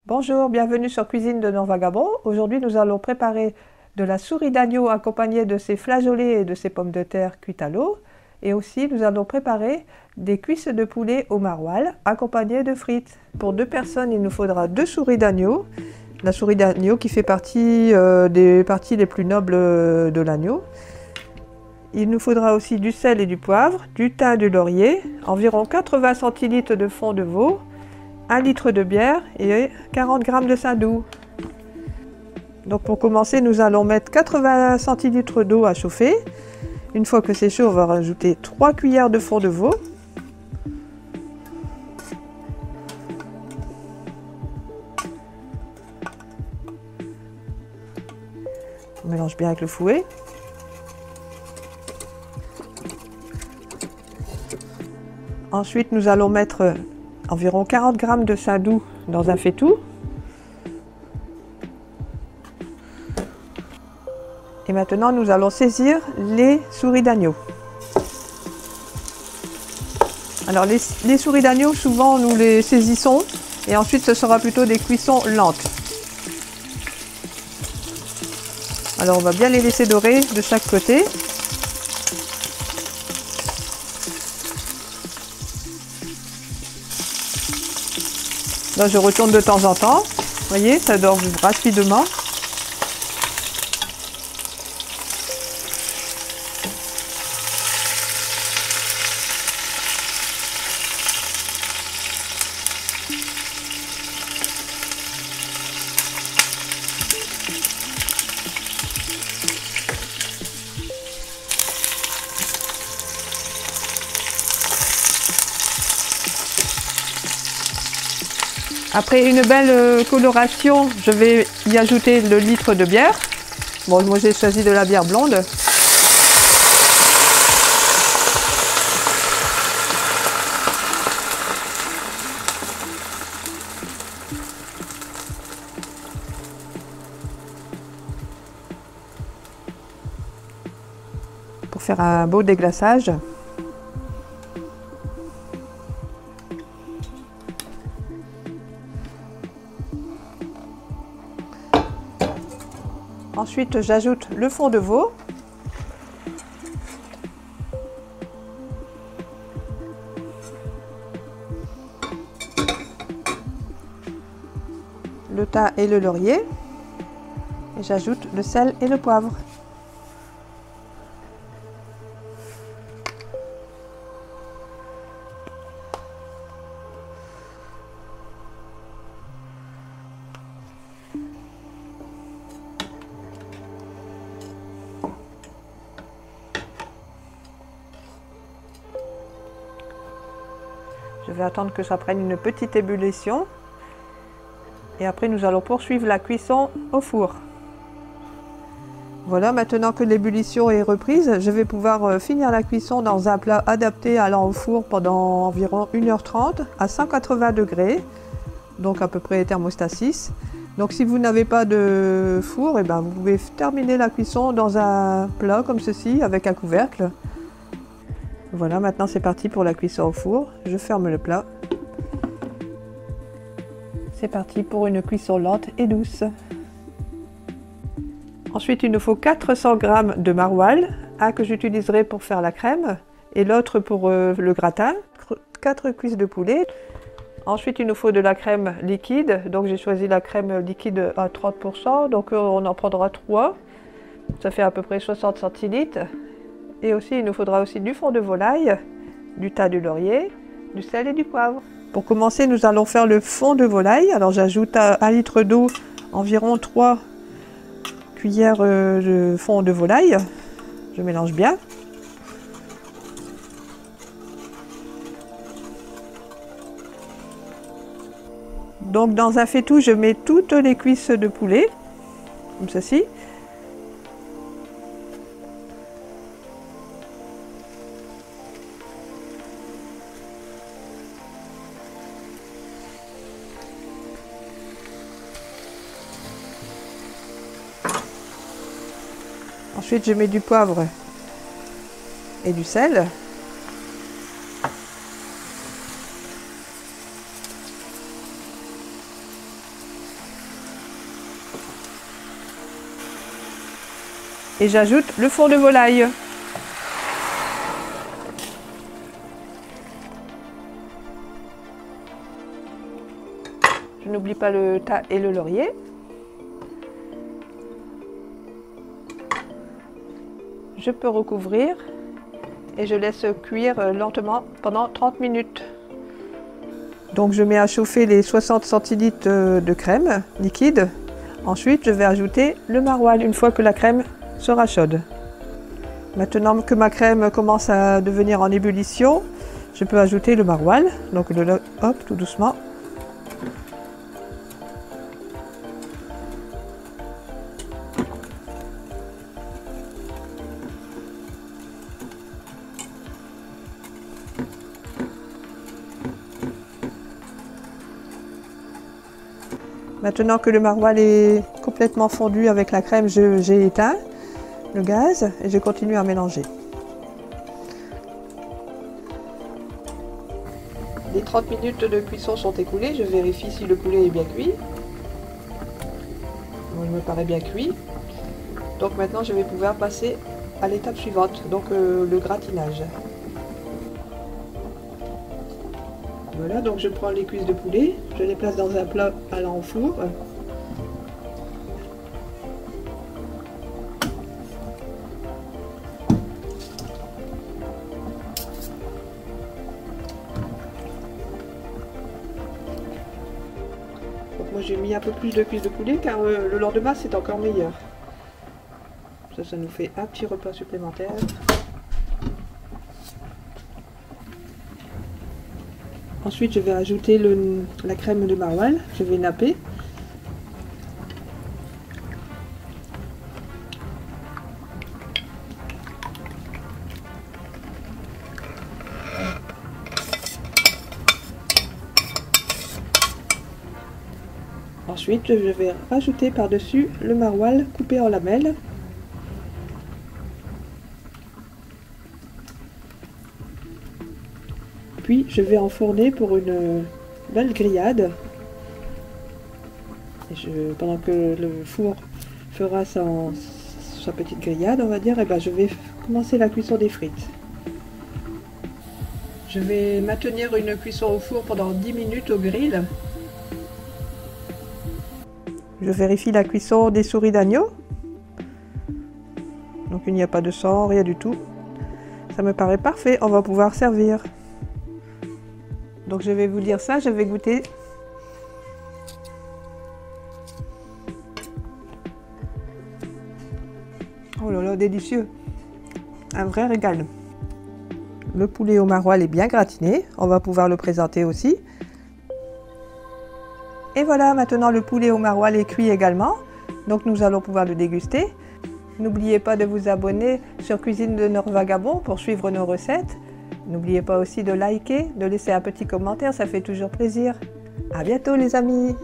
Bonjour, bienvenue sur Cuisine de Non-Vagabond. Aujourd'hui, nous allons préparer de la souris d'agneau accompagnée de ses flageolets et de ses pommes de terre cuites à l'eau. Et aussi, nous allons préparer des cuisses de poulet au maroilles accompagnées de frites. Pour 2 personnes, il nous faudra 2 souris d'agneau. La souris d'agneau qui fait partie des parties les plus nobles de l'agneau. Il nous faudra aussi du sel et du poivre, du thym et du laurier, environ 80 centilitres de fond de veau, 1 litre de bière et 40 g de saindoux. Donc pour commencer, nous allons mettre 80 centilitres d'eau à chauffer. Une fois que c'est chaud, on va rajouter 3 cuillères de fond de veau. On mélange bien avec le fouet. Ensuite, nous allons mettre environ 40 g de saindoux dans un faitout. Et maintenant, nous allons saisir les souris d'agneau. Alors, les souris d'agneau, souvent, nous les saisissons et ensuite, ce sera plutôt des cuissons lentes. Alors, on va bien les laisser dorer de chaque côté. Là, je retourne de temps en temps. Vous voyez, ça dort rapidement. Après une belle coloration, je vais y ajouter le litre de bière. Bon, moi j'ai choisi de la bière blonde. Pour faire un beau déglaçage. Ensuite, j'ajoute le fond de veau. Le thym et le laurier. Et j'ajoute le sel et le poivre. Je vais attendre que ça prenne une petite ébullition et après nous allons poursuivre la cuisson au four. Voilà, maintenant que l'ébullition est reprise, je vais pouvoir finir la cuisson dans un plat adapté allant au four pendant environ 1h30 à 180 degrés, donc à peu près thermostat 6. Donc si vous n'avez pas de four, vous pouvez terminer la cuisson dans un plat comme ceci avec un couvercle. Voilà, maintenant c'est parti pour la cuisson au four. Je ferme le plat. C'est parti pour une cuisson lente et douce. Ensuite, il nous faut 400 g de maroilles, un que j'utiliserai pour faire la crème et l'autre pour le gratin. 4 cuisses de poulet. Ensuite, il nous faut de la crème liquide. Donc j'ai choisi la crème liquide à 30%, donc on en prendra 3. Ça fait à peu près 60 centilitres. Et aussi, il nous faudra aussi du fond de volaille, du thym, du laurier, du sel et du poivre. Pour commencer, nous allons faire le fond de volaille. Alors j'ajoute à 1 litre d'eau environ 3 cuillères de fond de volaille. Je mélange bien. Donc dans un faitout, je mets toutes les cuisses de poulet, comme ceci. Ensuite, je mets du poivre et du sel. Et j'ajoute le four de volaille. Je n'oublie pas le thym et le laurier. Je peux recouvrir et je laisse cuire lentement pendant 30 minutes. Donc je mets à chauffer les 60 centilitres de crème liquide. Ensuite, je vais ajouter le maroilles une fois que la crème sera chaude. Maintenant que ma crème commence à devenir en ébullition, je peux ajouter le maroilles. Donc hop, tout doucement. Maintenant que le maroilles est complètement fondu avec la crème, j'ai éteint le gaz et je continue à mélanger. Les 30 minutes de cuisson sont écoulées, je vérifie si le poulet est bien cuit. Bon, il me paraît bien cuit. Donc maintenant je vais pouvoir passer à l'étape suivante, donc le gratinage. Voilà, donc je prends les cuisses de poulet, je les place dans un plat allant au four. Donc moi j'ai mis un peu plus de cuisses de poulet car le lendemain c'est encore meilleur. Ça nous fait un petit repas supplémentaire. Ensuite, je vais ajouter la crème de maroilles. Je vais napper. Ensuite, je vais rajouter par-dessus le maroilles coupé en lamelles. Puis je vais enfourner pour une belle grillade. Et pendant que le four fera sa petite grillade, on va dire, et ben je vais commencer la cuisson des frites. Je vais maintenir une cuisson au four pendant 10 minutes au grill. Je vérifie la cuisson des souris d'agneau. Donc il n'y a pas de sang, rien du tout. Ça me paraît parfait, on va pouvoir servir. Donc je vais vous dire ça, je vais goûter. Oh là là, délicieux. Un vrai régal. Le poulet au maroilles est bien gratiné, on va pouvoir le présenter aussi. Et voilà, maintenant le poulet au maroilles est cuit également. Donc nous allons pouvoir le déguster. N'oubliez pas de vous abonner sur Cuisine de Nord-Vagabond pour suivre nos recettes. N'oubliez pas aussi de liker, de laisser un petit commentaire, ça fait toujours plaisir. À bientôt les amis!